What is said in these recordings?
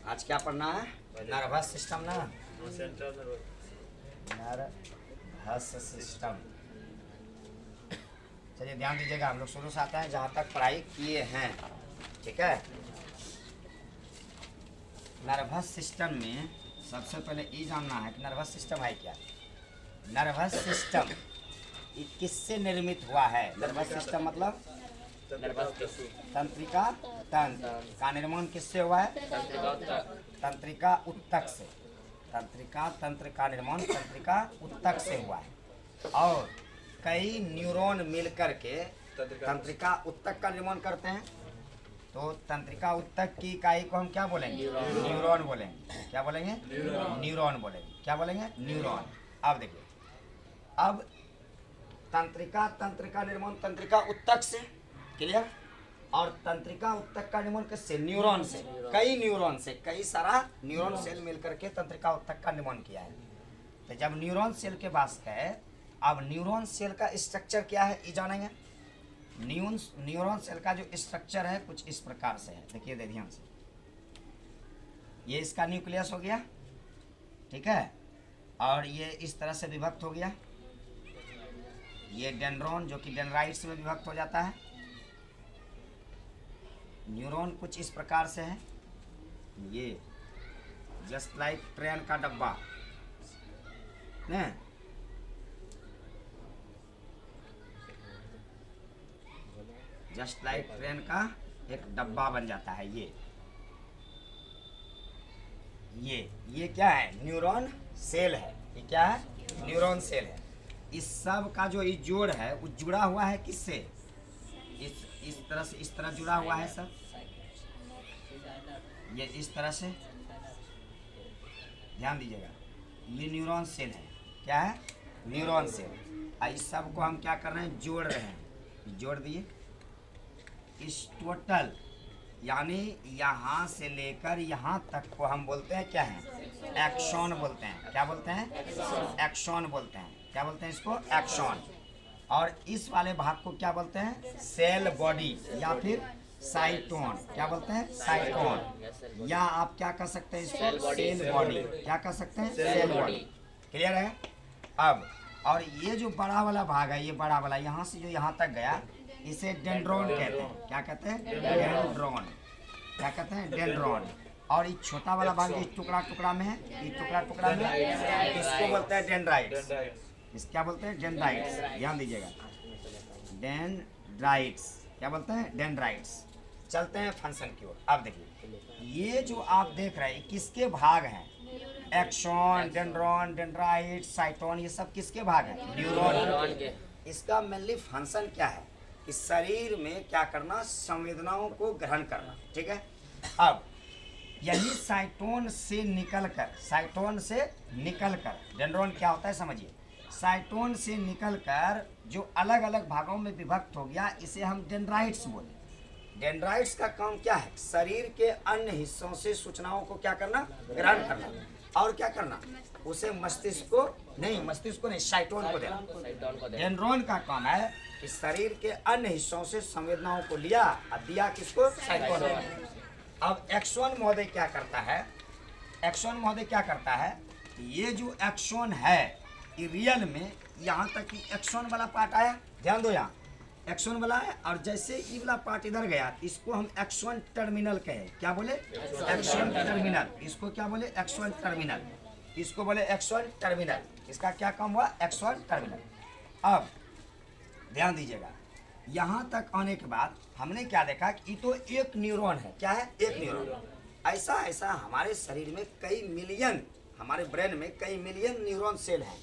आज क्या पढ़ना है? नर्वस सिस्टम ना, नर्वस सिस्टम। चलिए ध्यान दीजिएगा, हम लोग शुरू से आते हैं जहाँ तक पढ़ाई किए हैं, ठीक है। नर्वस सिस्टम में सबसे पहले ये जानना है कि नर्वस सिस्टम है क्या। नर्वस सिस्टम ये किससे निर्मित हुआ है? नर्वस सिस्टम मतलब तंत्रिका तंत्र का निर्माण किससे हुआ है? तंत्रिका उत्तक से। तंत्रिका तंत्र का निर्माण तंत्रिका उत्तक से हुआ है और कई न्यूरॉन मिलकर के तंत्रिका उत्तक का निर्माण करते हैं। तो तंत्रिका उत्तक की इकाई को हम क्या बोलेंगे? न्यूरॉन बोलेंगे। क्या बोलेंगे? न्यूरॉन बोलेंगे। क्या बोलेंगे? न्यूरॉन। अब देखिए, अब तंत्रिका तंत्र का निर्माण तंत्रिका उत्तक से, क्लियर। और तंत्रिका उत्तक का निर्माण किससे? न्यूरॉन से। कई न्यूरॉन से, कई सारा न्यूरॉन सेल मिलकर के तंत्रिका उत्तक का निर्माण किया है। तो जब न्यूरॉन सेल के पास है, अब न्यूरॉन सेल का स्ट्रक्चर क्या है ये जानेंगे। न्यूरॉन सेल का जो स्ट्रक्चर है कुछ इस प्रकार से है, देखिए ध्यान से। ये इसका न्यूक्लियस हो गया, ठीक है, और ये इस तरह से विभक्त हो गया। ये डेंड्रॉन जो कि डेंड्राइट्स में विभक्त हो जाता है। न्यूरॉन कुछ इस प्रकार से है, ये जस्ट लाइक ट्रेन का डब्बा ने, जस्ट लाइक ट्रेन का एक डब्बा बन जाता है। ये क्या है? न्यूरॉन सेल है। ये क्या है? न्यूरॉन सेल है। इस सब का जो ये जोड़ है वो जुड़ा हुआ है किससे? इस तरह से, इस तरह जुड़ा हुआ है सब। ये इस तरह से, ध्यान दीजिएगा, ये न्यूरॉन सेल है। क्या है? Neuron cell. इस सब को हम क्या कर रहे हैं? जोड़ रहे हैं। जोड़ दिए। इस टोटल यानी यहाँ से लेकर यहाँ तक को हम बोलते हैं क्या है? एक्सॉन बोलते हैं। क्या बोलते हैं? एक्सॉन बोलते हैं। क्या बोलते हैं इसको? एक्सॉन। और इस वाले भाग को क्या बोलते हैं? सेल बॉडी या फिर साइटोन। क्या बोलते हैं? साइटोन। या आप क्या कर सकते हैं इसको? Cell body. क्या कर सकते हैं? Cell body. क्लियर है? अब और ये जो बड़ा वाला भाग है, ये बड़ा वाला यहाँ से जो यहाँ तक गया, इसे डेंड्रॉन कहते हैं। क्या कहते हैं? डेंड्रॉन। क्या कहते हैं? डेंड्रॉन। और ये छोटा वाला भाग इस टुकड़ा टुकड़ा में है, ये टुकड़ा टुकड़ा में, इसको बोलते हैं डेंड्राइट्स। इस क्या बोलते हैं? डेंड्राइट्स। ध्यान दीजिएगा, डेंड्राइट्स। क्या बोलते हैं? डेंड्राइट्स। चलते हैं फंक्शन की ओर। अब देखिए, ये जो आप देख रहे हैं किसके भाग हैं? एक्सॉन, डेंड्रॉन, डेंड्राइट्स, साइटोन, ये सब किसके भाग हैं? न्यूरॉन के। इसका मेनली फंक्शन क्या है? इस शरीर में क्या करना? संवेदनाओं को ग्रहण करना, ठीक है। अब यही साइटोन से निकलकर डेंड्रॉन क्या होता है समझिए। साइटोन से निकलकर जो अलग अलग भागों में विभक्त हो गया, इसे हम डेंड्राइट्स बोले। डेंड्राइट्स का काम क्या है? शरीर के अन्य हिस्सों से सूचनाओं को क्या करना? ग्रहण करना। और क्या करना? उसे मस्तिष्क को नहीं, साइटोन को देना। डेंड्रॉन का काम है कि शरीर के अन्य हिस्सों से संवेदनाओं को लिया और दिया किसको? साइटोन को। अब एक्सॉन महोदय क्या करता है? एक्सॉन महोदय क्या करता है? ये जो एक्सॉन है ये रियल में यहाँ तक कि एक्सॉन वाला पार्ट आया, ध्यान दो, यहाँ एक्सॉन वाला है, और जैसे ये वाला पार्ट इधर गया, इसको हम एक्सॉन टर्मिनल कहे। क्या बोले? Axon terminal. इसको क्या बोले? Axon terminal. इसको बोले एक्सॉन टर्मिनल। इसका क्या काम हुआ? Axon terminal. अब ध्यान दीजिएगा, यहाँ तक आने के बाद हमने क्या देखा कि ये तो एक न्यूरॉन है। क्या है? एक न्यूरॉन। ऐसा हमारे शरीर में कई मिलियन, हमारे ब्रेन में कई मिलियन न्यूरॉन सेल हैं।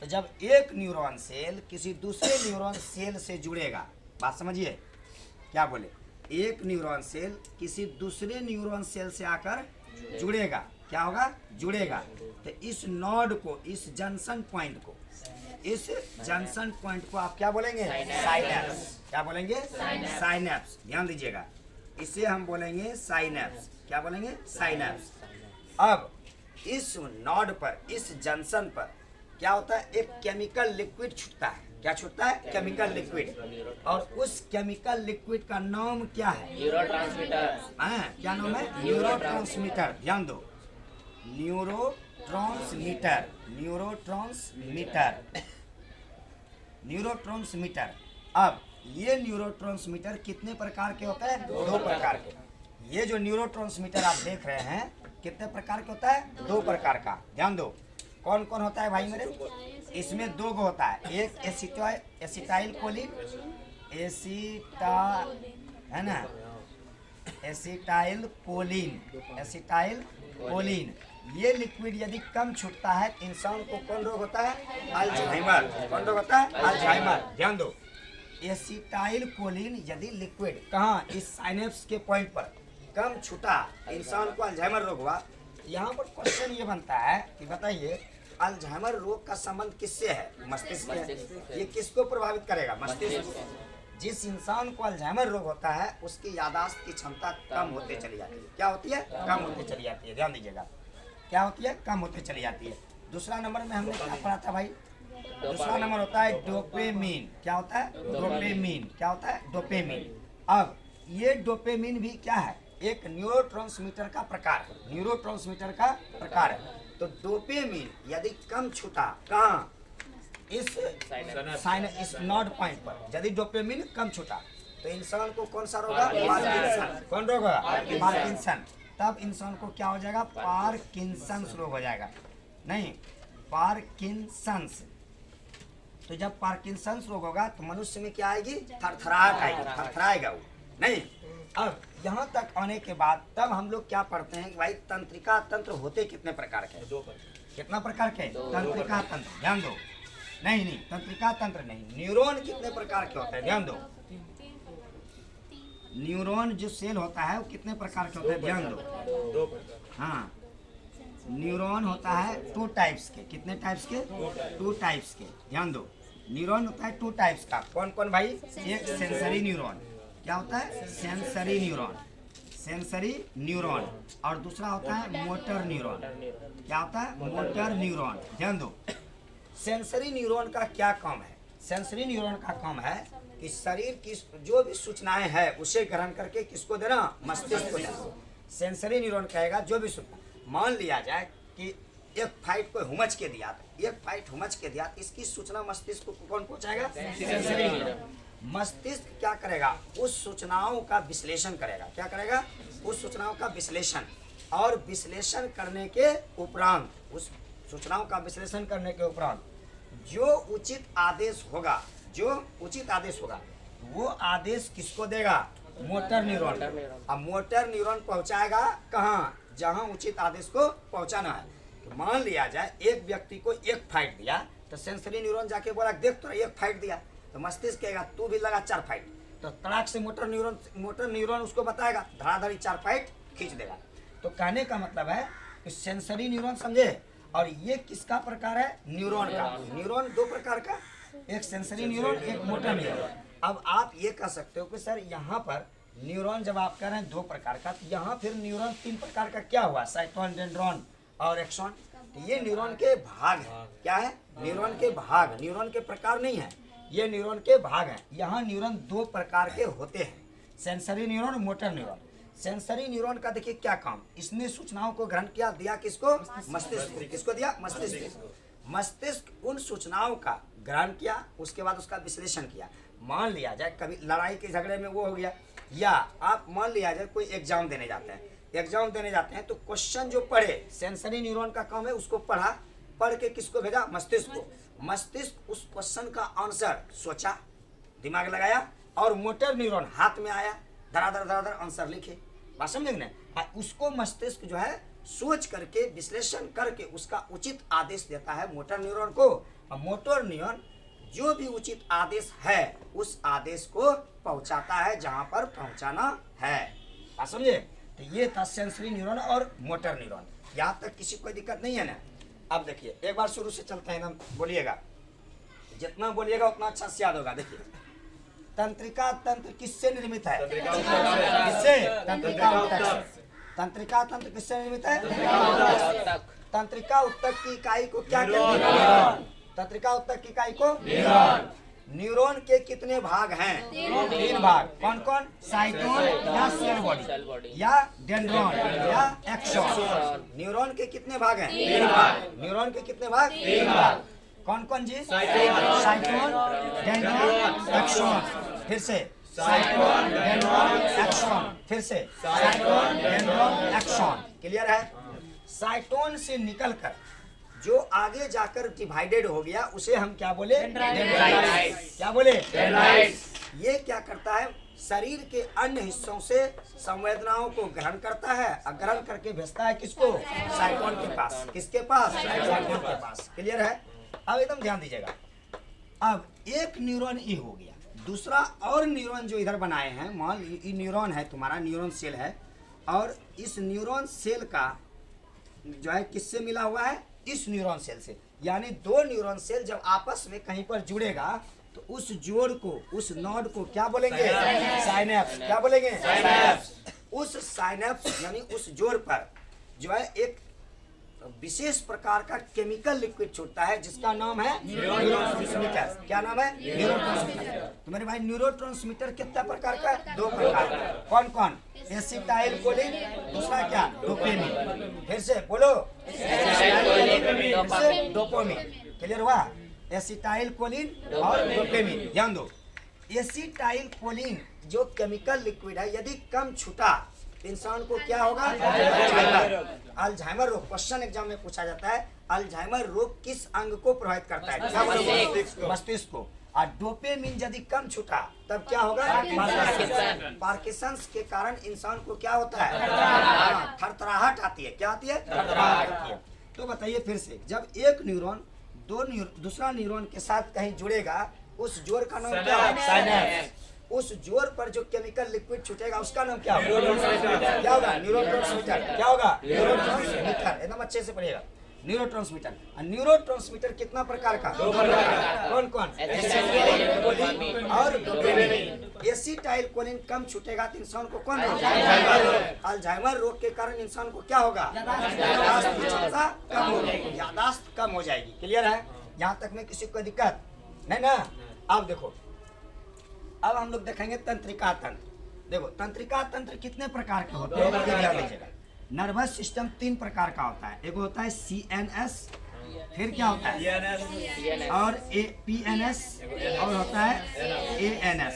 तो जब एक न्यूरॉन सेल किसी दूसरे न्यूरॉन सेल से जुड़ेगा, बात समझिए, क्या बोले? एक न्यूरॉन सेल किसी दूसरे न्यूरॉन सेल से आकर जुड़ेगा, क्या होगा? जुड़ेगा। तो इस नोड को, इस जंक्शन पॉइंट को, इस जंक्शन पॉइंट को आप क्या बोलेंगे? साइनेप्स। क्या बोलेंगे? साइनेप्स। ध्यान दीजिएगा, इसे हम बोलेंगे साइनेप्स। क्या बोलेंगे? साइनेप्स। अब इस नोड पर, इस जंक्शन पर क्या होता है? एक केमिकल लिक्विड छूटता है। क्या छूटता है? Chemical liquid. और उस केमिकल लिक्विड का नाम क्या है? न्यूरोट्रांसमीटर। क्या नाम है? न्यूरोट्रांसमीटर। ध्यान दो, न्यूरोट्रांसमीटर, न्यूरोट्रांसमीटर, न्यूरोट्रांसमीटर। अब ये न्यूरोट्रांसमीटर कितने प्रकार के होते हैं? 2 प्रकार के। ये जो न्यूरोट्रांसमीटर आप देख रहे हैं कितने प्रकार के होता है? 2 प्रकार का। ध्यान दो, कौन कौन होता है भाई मेरे? इसमें 2 गो होता है, एक एसिटाइल कोलिन, है ना, एसिटाइल कोलिन। ये लिक्विड यदि कम छूटता है तो इंसान को कौन रोग होता है? अल्जाइमर। कौन रोग होता है? अल्जाइमर। ध्यान दो, एसिटाइल कोलिन यदि लिक्विड कहाँ? इस साइनेप्स के पॉइंट पर कम छूटा, इंसान को अल्जाइमर रोग हुआ। यहाँ पर क्वेश्चन ये बनता है कि बताइए, अल्जाइमर रोग का संबंध किससे है? मस्तिष्क से। ये किसको प्रभावित करेगा? मस्तिष्क। जिस इंसान को अल्जाइमर रोग होता है उसकी याददाश्त की क्षमता कम होते चली जाती है। क्या होती है? कम होते चली जाती है। ध्यान दीजिएगा, क्या होती है? कम होते चली जाती है। दूसरा नंबर में हमने क्या पढ़ा था भाई? दूसरा नंबर होता है डोपामिन। क्या होता है? डोपामिन। क्या होता है? डोपामिन। अब ये डोपामिन भी क्या है? एक न्यूरोट्रांसमीटर का प्रकार है। न्यूरोट्रांसमीटर का प्रकार है। तो डोपामिन यदि कम छूटा कहाँ? इस नोड पॉइंट पर यदि डोपामिन कम छूटा तो इंसान को कौन सा रोग होगा? पार्किंसन। कौन रोग होगा? पार्किंसन। तब इंसान को क्या हो जाएगा? पार्किंसंस रोग हो जाएगा। नहीं, पार्किंसंस। तो जब पार्किंसंस रोग होगा तो मनुष्य में क्या आएगी? थरथराहट आएगी, थरथराएगा वो। नहीं, अब यहाँ तक आने के बाद तब हम लोग क्या पढ़ते हैं कि भाई तंत्रिका तंत्र होते कितने प्रकार के? 2 कितना प्रकार के? तंत्रिका तंत्र। ध्यान दो, नहीं, तंत्रिका तंत्र नहीं, न्यूरॉन कितने प्रकार के होते हैं? ध्यान दो, न्यूरॉन जो सेल होता है वो कितने प्रकार के होते हैं? ध्यान दो। 2 प्रकार। हाँ, न्यूरॉन होता है 2 टाइप्स के। कितने टाइप्स के? 2 टाइप्स के। ध्यान दो, न्यूरॉन होता है 2 टाइप्स का। कौन कौन भाई? एक सेंसरी न्यूरॉन। क्या होता है? Sensory neuron, sensory neuron. और दूसरा होता है मोटर न्यूरॉन। क्या होता है? Motor neuron. ध्यान दो, सेंसरी न्यूरॉन का क्या काम है? सेंसरी न्यूरॉन का काम है कि शरीर की जो भी सूचनाएं हैं उसे ग्रहण करके किसको देना? मस्तिष्क को देना। सेंसरी न्यूरॉन कहेगा जो भी सूचना, मान लिया जाए कि एक फाइट को हुमच के दिया, तो इसकी सूचना मस्तिष्क को कौन पहुंचाएगा? Sensory neuron. मस्तिष्क क्या करेगा? उस सूचनाओं का विश्लेषण करेगा। क्या करेगा? उस सूचनाओं का विश्लेषण। और विश्लेषण करने के उपरांत, उस सूचनाओं का विश्लेषण करने के उपरांत जो उचित आदेश होगा, वो आदेश किसको देगा? Motor neuron. अब मोटर न्यूरॉन पहुंचाएगा कहाँ? जहां उचित आदेश को पहुंचाना है। तो मान लिया जाए एक व्यक्ति को एक फाइट दिया तो सेंसरी न्यूरॉन जाके बोला देख तो एक फाइट दिया, तो मस्तिष्क कहेगा तू भी लगा 4 फाइट। तो तड़ाक से मोटर न्यूरॉन उसको बताएगा, धड़ाधड़ी 4 फाइट खींच देगा। तो कहने का मतलब है कि सेंसरी न्यूरॉन, समझे? और ये किसका प्रकार है? न्यूरॉन का। न्यूरॉन 2 प्रकार का, एक सेंसरी न्यूरॉन, एक मोटर न्यूरॉन। अब आप ये कह सकते हो कि सर यहाँ पर न्यूरॉन जब आप कह रहे हैं 2 प्रकार का, तो यहाँ फिर न्यूरॉन 3 प्रकार का क्या हुआ? साइटोन, डेंड्रॉन और एक्सॉन। तो ये न्यूरॉन के भाग है। क्या है? न्यूरॉन के भाग, न्यूरॉन के प्रकार नहीं है, ये न्यूरॉन के भाग हैं। यहाँ न्यूरॉन 2 प्रकार के होते हैं, sensory neuron, motor neuron. Sensory neuron का देखिए क्या काम, इसने सूचनाओं को ग्रहण किया, दिया किसको? मस्तिष्क को। किसको दिया? मस्तिष्क। मस्तिष्क उन सूचनाओं का ग्रहण किया, उसके बाद उसका विश्लेषण किया। मान लिया जाए कभी लड़ाई के झगड़े में वो हो गया, या आप मान लिया जाए कोई एग्जाम देने जाते हैं, तो क्वेश्चन जो पढ़े, सेंसरी न्यूरॉन का काम है उसको पढ़ के किसको भेजा? मस्तिष्क को। मस्तिष्क उस क्वेश्चन का आंसर सोचा, दिमाग लगाया, और मोटर न्यूरॉन हाथ में आया, धड़ाधड़ आंसर लिखे। बात समझेंगे ना? उसको मस्तिष्क जो है सोच करके, विश्लेषण करके उसका उचित आदेश देता है मोटर न्यूरॉन को। और मोटर न्यूरॉन जो भी उचित आदेश है उस आदेश को पहुंचाता है जहां पर पहुंचाना है। बात समझे? तो ये था सेंसरी न्यूरॉन और मोटर न्यूरॉन। यहाँ तक किसी कोई दिक्कत नहीं है ना? अब देखिए एक बार शुरू से चलते हैं, एकदम बोलिएगा, जितना बोलिएगा उतना अच्छा से याद होगा। देखिए, तंत्रिका तंत्र किससे निर्मित है? किससे? तंत्रिका ऊतक से। तंत्रिका तंत्र किससे निर्मित है? तंत्रिका ऊतक की इकाई को क्या कहते हैं? तंत्रिका ऊतक की इकाई को न्यूरॉन। न्यूरॉन के कितने भाग हैं? 3 भाग। कौन कौन? साइटोन या सेल बॉडी या डेंड्रॉन या एक्सॉन। न्यूरॉन के कितने भाग हैं? 3 भाग। न्यूरॉन के कितने भाग? 3 भाग। कौन कौन जी? साइटोन, डेंड्रॉन, एक्सॉन। फिर से साइटोन, डेंड्रॉन, एक्सॉन। फिर से साइटोन, डेंड्रॉन, एक्सॉन। क्लियर है? साइटोन से निकलकर जो आगे जाकर डिवाइडेड हो गया उसे हम क्या बोले? डेंड्राइट्स। क्या बोले? डेंड्राइट्स। ये क्या करता है? शरीर के अन्य हिस्सों से संवेदनाओं को ग्रहण करता है और ग्रहण करके भेजता है किसको? साइटोन के पास। किसके पास? साइटोन के पास। क्लियर है? अब एकदम ध्यान दीजिएगा। अब एक न्यूरॉन ये हो गया, दूसरा और न्यूरॉन जो इधर बनाए हैं, मान ये न्यूरॉन है, तुम्हारा न्यूरॉन सेल है, और इस न्यूरॉन सेल का जो है किससे मिला हुआ है? इस न्यूरॉन सेल से। यानी 2 न्यूरॉन सेल जब आपस में कहीं पर जुड़ेगा तो उस जोड़ को, उस नोड को क्या बोलेंगे? साइनेप्स। क्या बोलेंगे? साइनेप्स। उस साइनेप्स यानी उस जोड़ पर जो है एक विशेष प्रकार का केमिकल लिक्विड छूटता है जिसका नाम है न्यूरोट्रांसमीटर। क्या नाम है? न्यूरोट्रांसमीटर। तो मेरे भाई न्यूरोट्रांसमीटर कितने प्रकार का? 2 प्रकार का। कौन कौन? एसिटाइल कोलिन, दूसरा क्या? डोपामिन। फिर से बोलो, डोपामिन। क्लियर हुआ? एसिटाइल कोलिन और डोपामिन। ध्यान दो, एसिटाइल कोलिन जो केमिकल लिक्विड है यदि कम छूटा इंसान को क्या होगा? अल्जाइमर रोग। क्वेश्चन एग्जाम में पूछा जाता है, अल्जाइमर रोग किस अंग को प्रभावित करता है? क्या? मस्तिष्क को। और डोपामिन यदि कम छूटा तब क्या होगा? पार्किंसंस के कारण इंसान को क्या होता है? थरथराहट आती है। क्या आती है? थरथराहट आती है। तो बताइए फिर से, जब एक न्यूरॉन दूसरा न्यूरॉन के साथ कहीं जुड़ेगा उस जोड़ का नाम क्या है? साइनेप्स। उस जोड़ पर जो केमिकल लिक्विड छूटेगा उसका नाम क्या होगा? क्या होगा? न्यूरोट्रांसमीटर। क्या होगा? न्यूरोट्रांसमीटर। एकदम अच्छे से पढ़िएगा। न्यूरोट्रांसमीटर। न्यूरोट्रांसमीटर कितना प्रकार का? 2 प्रकार का। कौन कौन? एसिटाइल कोलिन और डोपामिन। एसिटाइल कोलिन कम छूटेगा तो इंसान को कौन होगा? अल्जाइमर रोग के कारण इंसान को क्या होगा? याददाश्त की क्षमता कम होगी, याददाश्त कम हो जाएगी। क्लियर है? यहाँ तक में किसी को दिक्कत नहीं ना? अब देखो, अब हम लोग देखेंगे तंत्रिका तंत्र। देखो, तंत्रिका तंत्र कितने प्रकार के होते हैं ये ध्यान दीजिएगा। नर्वस सिस्टम 3 प्रकार का होता है। एक होता है CNS, फिर क्या होता है? और PNS, और होता है ANS।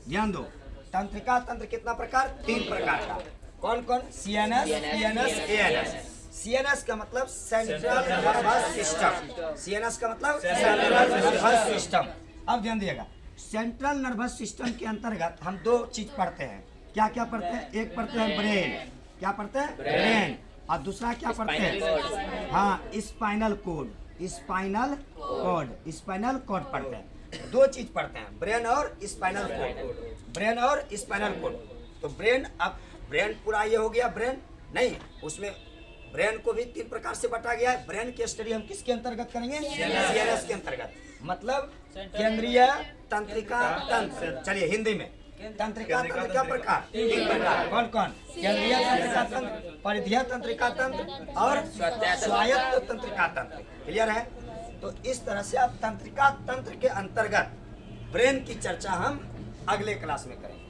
ध्यान दो, तंत्रिका तंत्र कितना प्रकार? 3 प्रकार का। कौन कौन? CNS, PNS, ANS। CNS का मतलब सेंट्रल नर्वस सिस्टम। CNS का मतलब सेंट्रल नर्वस सिस्टम। अब ध्यान दिएगा, सेंट्रल नर्वस सिस्टम के अंतर्गत हम 2 चीज पढ़ते हैं। क्या क्या पढ़ते हैं? एक पढ़ते हैं ब्रेन। क्या पढ़ते हैं? ब्रेन। और दूसरा क्या पढ़ते हैं? हाँ, spinal cord. Spinal cord, spinal cord पढ़ते हैं। 2 चीज पढ़ते हैं, ब्रेन और स्पाइनल कोड। ब्रेन और स्पाइनल कोड। तो ब्रेन, अब ब्रेन पूरा ये हो गया ब्रेन नहीं, उसमें ब्रेन को भी 3 प्रकार से बांटा गया है। ब्रेन की स्टडी हम किसके अंतर्गत करेंगे? CNS के अंतर्गत। मतलब केंद्रीय तंत्रिका तंत्र। चलिए हिंदी में, तंत्रिका तंत्र क्या प्रकार? 3 प्रकार। कौन कौन? केंद्रीय तंत्रिका तंत्र, परिधीय तंत्रिका तंत्र और स्वायत्त तंत्रिका तंत्र। क्लियर है? तो इस तरह से आप तंत्रिका तंत्र के अंतर्गत ब्रेन की चर्चा हम अगले क्लास में करेंगे।